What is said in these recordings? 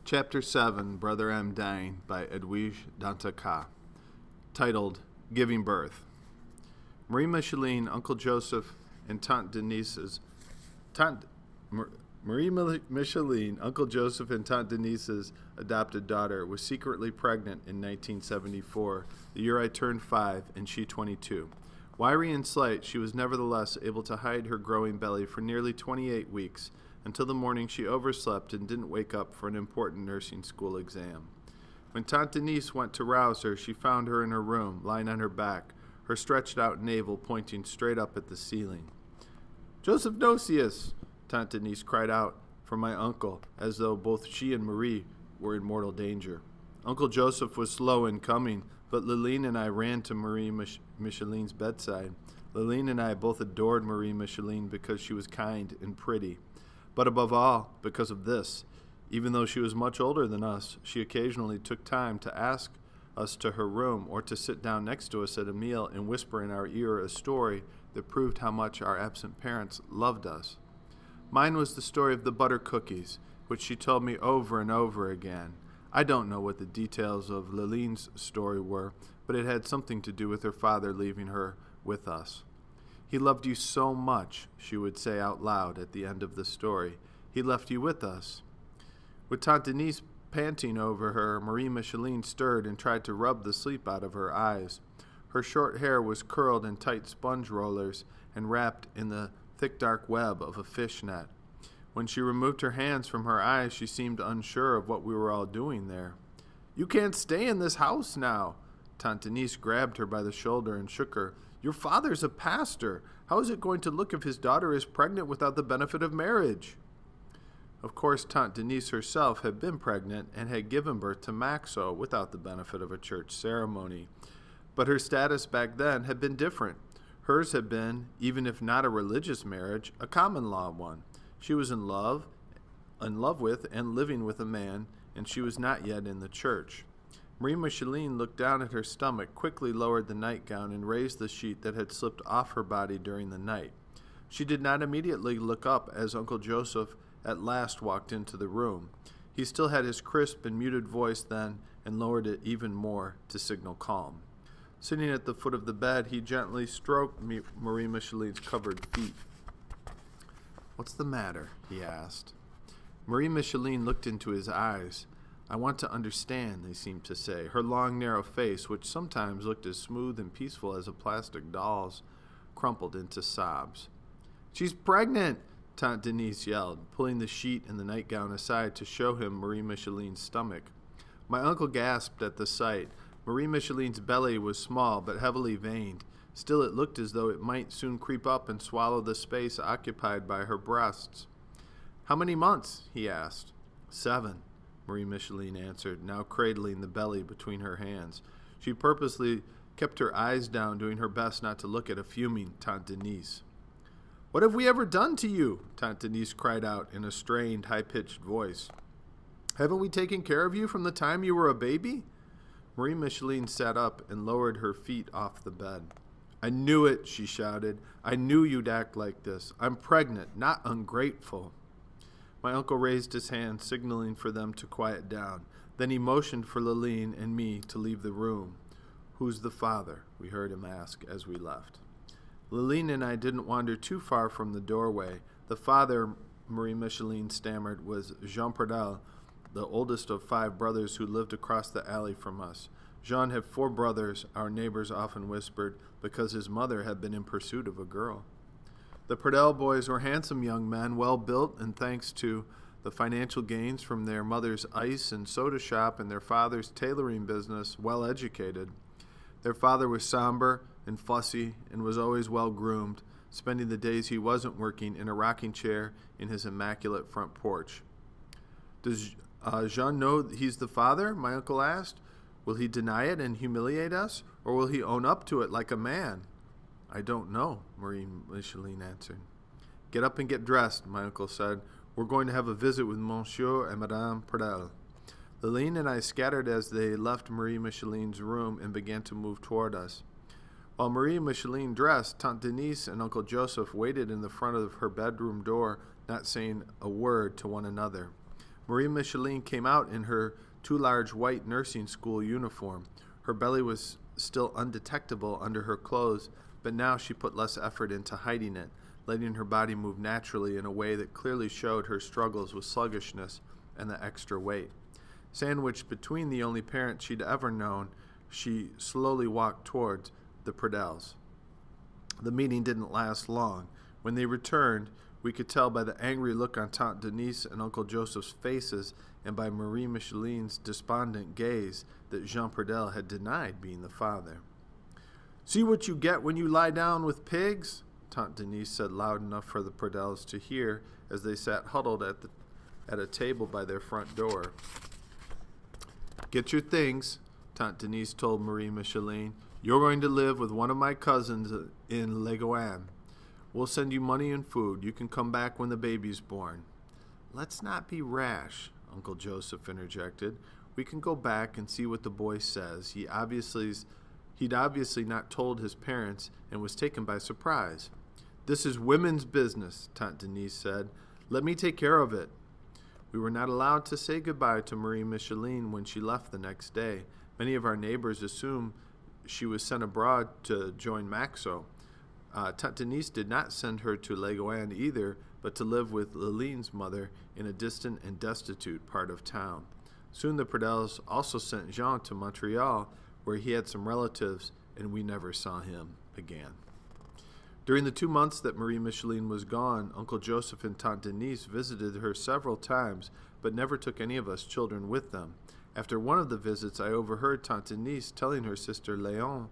Chapter 7, Brother M. Dying by Edwige Dantacat. Titled, Giving Birth. Marie Micheline, Uncle Joseph, and Marie Micheline, Uncle Joseph and Tante Denise's adopted daughter, was secretly pregnant in 1974, the year I turned 5 and she 22. Wiry and slight, she was nevertheless able to hide her growing belly for nearly 28 weeks, until the morning she overslept and didn't wake up for an important nursing school exam. When Tante Denise went to rouse her, she found her in her room, lying on her back, her stretched out navel pointing straight up at the ceiling. "Joseph Nocius!" Tante Denise cried out for my uncle, as though both she and Marie were in mortal danger. Uncle Joseph was slow in coming, but Liline and I ran to Marie Micheline's bedside. Liline and I both adored Marie Micheline because she was kind and pretty. But above all, because of this, even though she was much older than us, she occasionally took time to ask us to her room or to sit down next to us at a meal and whisper in our ear a story that proved how much our absent parents loved us. Mine was the story of the butter cookies, which she told me over and over again. I don't know what the details of Liline's story were, but it had something to do with her father leaving her with us. "He loved you so much," she would say out loud at the end of the story. "He left you with us." With Tante Denise panting over her, Marie Micheline stirred and tried to rub the sleep out of her eyes. Her short hair was curled in tight sponge rollers and wrapped in the thick dark web of a fish net. When she removed her hands from her eyes, she seemed unsure of what we were all doing there. "You can't stay in this house now." Tante Denise grabbed her by the shoulder and shook her. "Your father's a pastor. How is it going to look if his daughter is pregnant without the benefit of marriage?" Of course, Tante Denise herself had been pregnant and had given birth to Maxo without the benefit of a church ceremony. But her status back then had been different. Hers had been, even if not a religious marriage, a common law one. She was in love with and living with a man, and she was not yet in the church. Marie Micheline looked down at her stomach, quickly lowered the nightgown, and raised the sheet that had slipped off her body during the night. She did not immediately look up as Uncle Joseph at last walked into the room. He still had his crisp and muted voice then, and lowered it even more to signal calm. Sitting at the foot of the bed, he gently stroked Marie Micheline's covered feet. "What's the matter?" he asked. Marie Micheline looked into his eyes. "I want to understand," they seemed to say. Her long, narrow face, which sometimes looked as smooth and peaceful as a plastic doll's, crumpled into sobs. "She's pregnant!" Tante Denise yelled, pulling the sheet and the nightgown aside to show him Marie Micheline's stomach. My uncle gasped at the sight. Marie Micheline's belly was small but heavily veined. Still, it looked as though it might soon creep up and swallow the space occupied by her breasts. "How many months?" he asked. 7. Marie Micheline answered, now cradling the belly between her hands. She purposely kept her eyes down, doing her best not to look at a fuming Tante Denise. "What have we ever done to you?" Tante Denise cried out in a strained, high-pitched voice. "Haven't we taken care of you from the time you were a baby?" Marie Micheline sat up and lowered her feet off the bed. "I knew it," she shouted. "I knew you'd act like this. I'm pregnant, not ungrateful." My uncle raised his hand, signaling for them to quiet down. Then he motioned for Liline and me to leave the room. "Who's the father?" we heard him ask as we left. Liline and I didn't wander too far from the doorway. The father, Marie Micheline stammered, was Jean Pradel, the oldest of 5 brothers who lived across the alley from us. Jean had 4 brothers, our neighbors often whispered, because his mother had been in pursuit of a girl. The Pradel boys were handsome young men, well built, and thanks to the financial gains from their mother's ice and soda shop and their father's tailoring business, well educated. Their father was somber and fussy and was always well groomed, spending the days he wasn't working in a rocking chair in his immaculate front porch. "Does Jean know he's the father?" my uncle asked. "Will he deny it and humiliate us, or will he own up to it like a man?" "I don't know," Marie Micheline answered. "Get up and get dressed," my uncle said. "We're going to have a visit with Monsieur and Madame Pradel." Liline and I scattered as they left Marie Micheline's room and began to move toward us. While Marie Micheline dressed, Tante Denise and Uncle Joseph waited in the front of her bedroom door, not saying a word to one another. Marie Micheline came out in her too large white nursing school uniform. Her belly was still undetectable under her clothes, but now she put less effort into hiding it, letting her body move naturally in a way that clearly showed her struggles with sluggishness and the extra weight. Sandwiched between the only parent she'd ever known, she slowly walked towards the Pradels. The meeting didn't last long. When they returned, we could tell by the angry look on Tante Denise and Uncle Joseph's faces and by Marie Micheline's despondent gaze that Jean Pradel had denied being the father. "See what you get when you lie down with pigs?" Tante Denise said loud enough for the Pradels to hear as they sat huddled at a table by their front door. "Get your things," Tante Denise told Marie Micheline. "You're going to live with one of my cousins in Leguan. We'll send you money and food. You can come back when the baby's born." "Let's not be rash," Uncle Joseph interjected. "We can go back and see what the boy says. He'd obviously not told his parents and was taken by surprise." "This is women's business," Tante Denise said. "Let me take care of it." We were not allowed to say goodbye to Marie Micheline when she left the next day. Many of our neighbors assumed she was sent abroad to join Maxo. Tante Denise did not send her to Leguan either, but to live with Liline's mother in a distant and destitute part of town. Soon the Pradels also sent Jean to Montreal, where he had some relatives, and we never saw him again. During the 2 months that Marie Micheline was gone, Uncle Joseph and Tante Denise visited her several times, but never took any of us children with them. After one of the visits, I overheard Tante Denise telling her sister Léon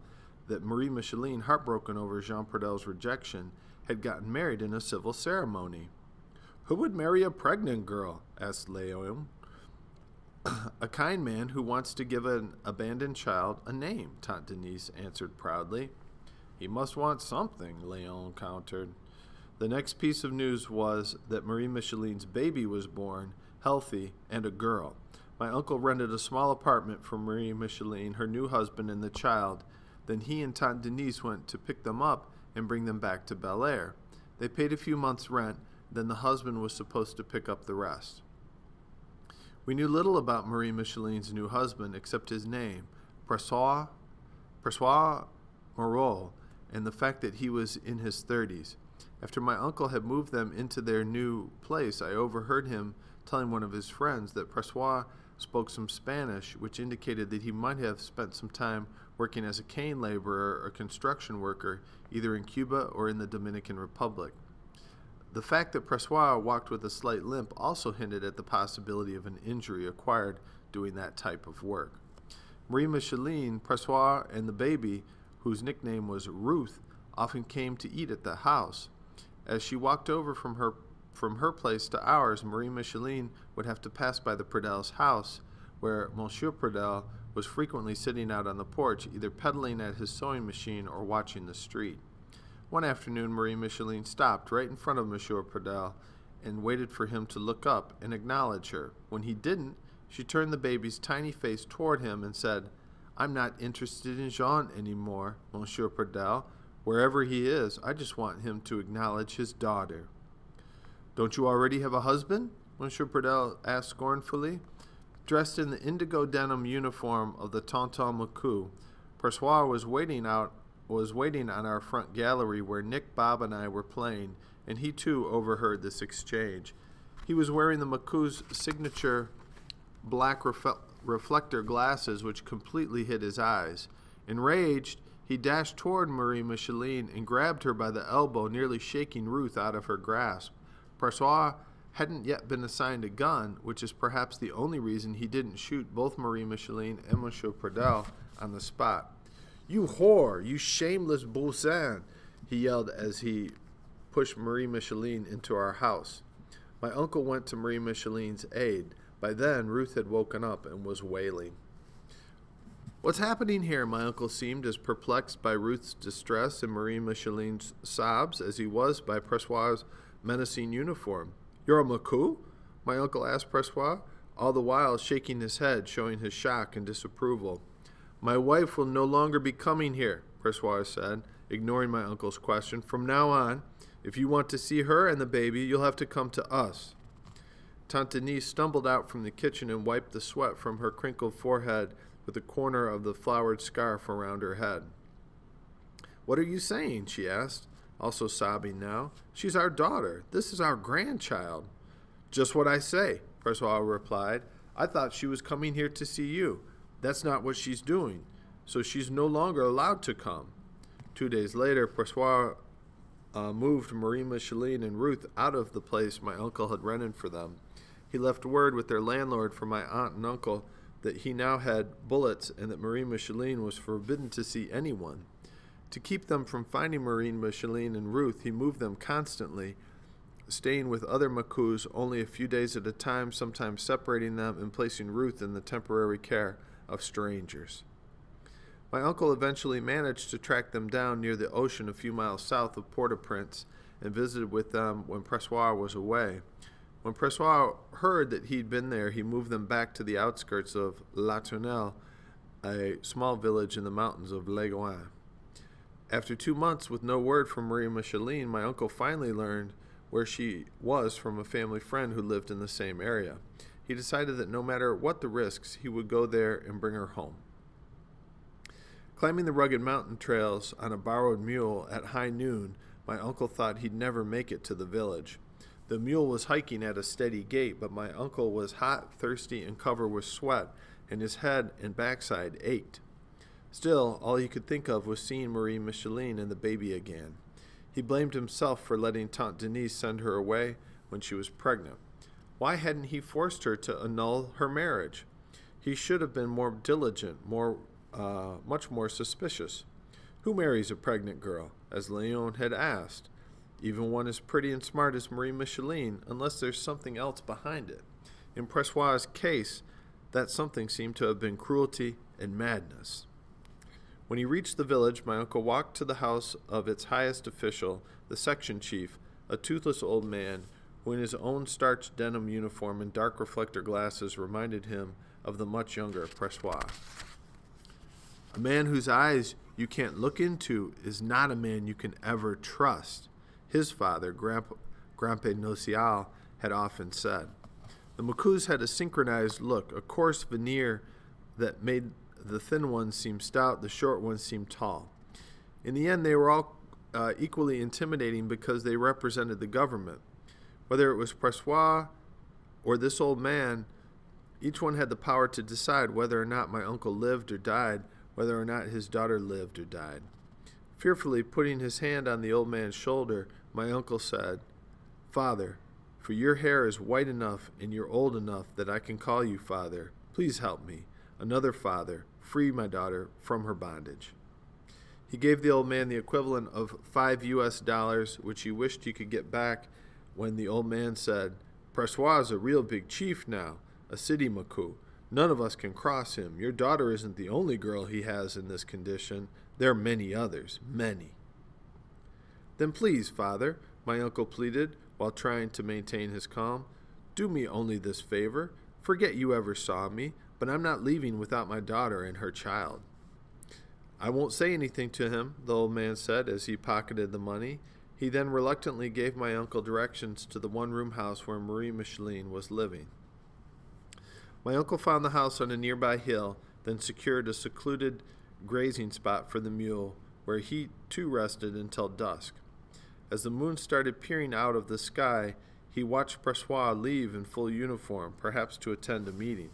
that Marie Micheline, heartbroken over Jean Pradel's rejection, had gotten married in a civil ceremony. "Who would marry a pregnant girl?" asked Léon. "A kind man who wants to give an abandoned child a name," Tante Denise answered proudly. "He must want something," Léon countered. The next piece of news was that Marie Micheline's baby was born, healthy, and a girl. My uncle rented a small apartment for Marie Micheline, her new husband, and the child. Then he and Tante Denise went to pick them up and bring them back to Bel Air. They paid a few months' rent, then the husband was supposed to pick up the rest. We knew little about Marie Micheline's new husband except his name, François Moreau, and the fact that he was in his 30s. After my uncle had moved them into their new place, I overheard him telling one of his friends that François spoke some Spanish, which indicated that he might have spent some time working as a cane laborer or construction worker, either in Cuba or in the Dominican Republic. The fact that François walked with a slight limp also hinted at the possibility of an injury acquired doing that type of work. Marie Micheline, François, and the baby, whose nickname was Ruth, often came to eat at the house. As she walked over from her place to ours, Marie Micheline would have to pass by the Pradels' house, where Monsieur Pradel was frequently sitting out on the porch, either pedaling at his sewing machine or watching the street. One afternoon, Marie Micheline stopped right in front of Monsieur Pradel and waited for him to look up and acknowledge her. When he didn't, she turned the baby's tiny face toward him and said, "I'm not interested in Jean anymore, Monsieur Pradel. Wherever he is, I just want him to acknowledge his daughter." "Don't you already have a husband?" Monsieur Pradel asked scornfully. Dressed in the indigo denim uniform of the Tonton Macoux, François was waiting on our front gallery where Nick, Bob, and I were playing, and he too overheard this exchange. He was wearing the Macou's signature black reflector glasses, which completely hid his eyes. Enraged, he dashed toward Marie Micheline and grabbed her by the elbow, nearly shaking Ruth out of her grasp. François hadn't yet been assigned a gun, which is perhaps the only reason he didn't shoot both Marie Micheline and Monsieur Pradel on the spot. "You whore! You shameless boussin!" he yelled as he pushed Marie Micheline into our house. My uncle went to Marie Micheline's aid. By then, Ruth had woken up and was wailing. "What's happening here?" My uncle seemed as perplexed by Ruth's distress and Marie Micheline's sobs as he was by François' menacing uniform. "You're a Macou?" my uncle asked François, all the while shaking his head, showing his shock and disapproval. "My wife will no longer be coming here," François said, ignoring my uncle's question. "From now on, if you want to see her and the baby, you'll have to come to us." Tante Denise stumbled out from the kitchen and wiped the sweat from her crinkled forehead with the corner of the flowered scarf around her head. "What are you saying?" she asked, also sobbing now. "She's our daughter. This is our grandchild." "Just what I say," Pressoir replied. "I thought she was coming here to see you. That's not what she's doing, so she's no longer allowed to come." 2 days later, Pressoir moved Marie Micheline and Ruth out of the place my uncle had rented for them. He left word with their landlord for my aunt and uncle that he now had bullets and that Marie Micheline was forbidden to see anyone. To keep them from finding Marie Micheline and Ruth, he moved them constantly, staying with other Macous only a few days at a time, sometimes separating them and placing Ruth in the temporary care of strangers. My uncle eventually managed to track them down near the ocean a few miles south of Port-au-Prince and visited with them when Pressoir was away. When Pressoir heard that he'd been there, he moved them back to the outskirts of La Tournelle, a small village in the mountains of Léguin. After 2 months with no word from Marie Micheline, my uncle finally learned where she was from a family friend who lived in the same area. He decided that no matter what the risks, he would go there and bring her home. Climbing the rugged mountain trails on a borrowed mule at high noon, my uncle thought he'd never make it to the village. The mule was hiking at a steady gait, but my uncle was hot, thirsty, and covered with sweat, and his head and backside ached. Still, all he could think of was seeing Marie Micheline and the baby again. He blamed himself for letting Tante Denise send her away when she was pregnant. Why hadn't he forced her to annul her marriage? He should have been more diligent, much more suspicious. Who marries a pregnant girl, as Léon had asked, even one as pretty and smart as Marie Micheline, unless there's something else behind it? In Pressoir's case, that something seemed to have been cruelty and madness. When he reached the village, my uncle walked to the house of its highest official, the section chief, a toothless old man who in his own starched denim uniform and dark reflector glasses reminded him of the much younger Pressoir. "A man whose eyes you can't look into is not a man you can ever trust," his father, Grandpe Nocial, had often said. The Macous had a synchronized look, a coarse veneer that made the thin ones seem stout, the short ones seem tall. In the end, they were all equally intimidating because they represented the government. Whether it was Pressoir or this old man, each one had the power to decide whether or not my uncle lived or died, whether or not his daughter lived or died. Fearfully putting his hand on the old man's shoulder, my uncle said, "Father, for your hair is white enough and you're old enough that I can call you father. Please help me, another father, free my daughter from her bondage." He gave the old man the equivalent of $5, which he wished he could get back when the old man said, "Pressoir is a real big chief now, a city Macou. None of us can cross him. Your daughter isn't the only girl he has in this condition. There are many others, many." "Then please, father," my uncle pleaded while trying to maintain his calm, "do me only this favor. Forget you ever saw me, but I'm not leaving without my daughter and her child." "I won't say anything to him," the old man said as he pocketed the money. He then reluctantly gave my uncle directions to the one-room house where Marie Micheline was living. My uncle found the house on a nearby hill, then secured a secluded grazing spot for the mule, where he too rested until dusk. As the moon started peering out of the sky, he watched Pressoir leave in full uniform, perhaps to attend a meeting.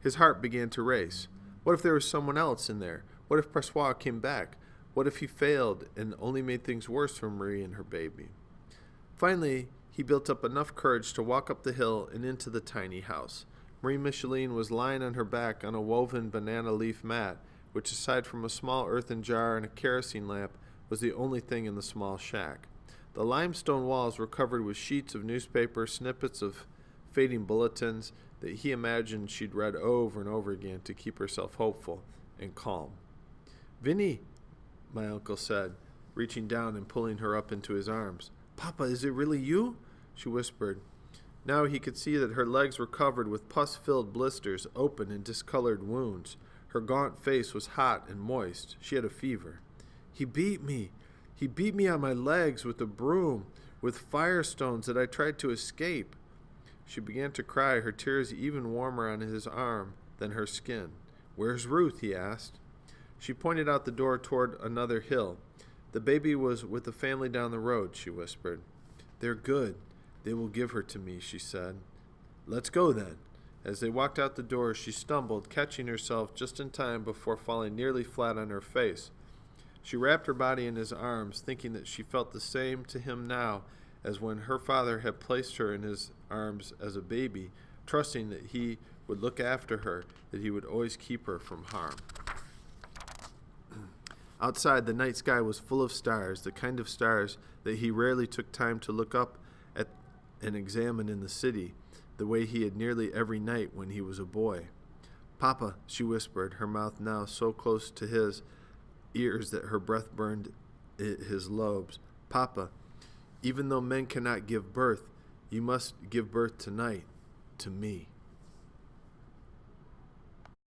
His heart began to race. What if there was someone else in there? What if Pressoir came back? What if he failed and only made things worse for Marie and her baby? Finally, he built up enough courage to walk up the hill and into the tiny house. Marie Micheline was lying on her back on a woven banana leaf mat, which aside from a small earthen jar and a kerosene lamp, was the only thing in the small shack. The limestone walls were covered with sheets of newspaper, snippets of fading bulletins that he imagined she'd read over and over again to keep herself hopeful and calm. "Vinnie," my uncle said, reaching down and pulling her up into his arms. "Papa, is it really you?" she whispered. Now he could see that her legs were covered with pus-filled blisters, open and discolored wounds. Her gaunt face was hot and moist. She had a fever. He beat me. He beat me on my legs with a broom, with firestones that I tried to escape." She began to cry, her tears even warmer on his arm than her skin. "Where's Ruth?" he asked. She pointed out the door toward another hill. "The baby was with the family down the road," she whispered. "They're good. They will give her to me," she said. "Let's go then." As they walked out the door, she stumbled, catching herself just in time before falling nearly flat on her face. She wrapped her body in his arms, thinking that she felt the same to him now as when her father had placed her in his arms as a baby, trusting that he would look after her, that he would always keep her from harm. Outside, the night sky was full of stars, the kind of stars that he rarely took time to look up at and examine in the city, the way he had nearly every night when he was a boy. "Papa," she whispered, her mouth now so close to his ears that her breath burned his lobes. "Papa, even though men cannot give birth, you must give birth tonight, to me."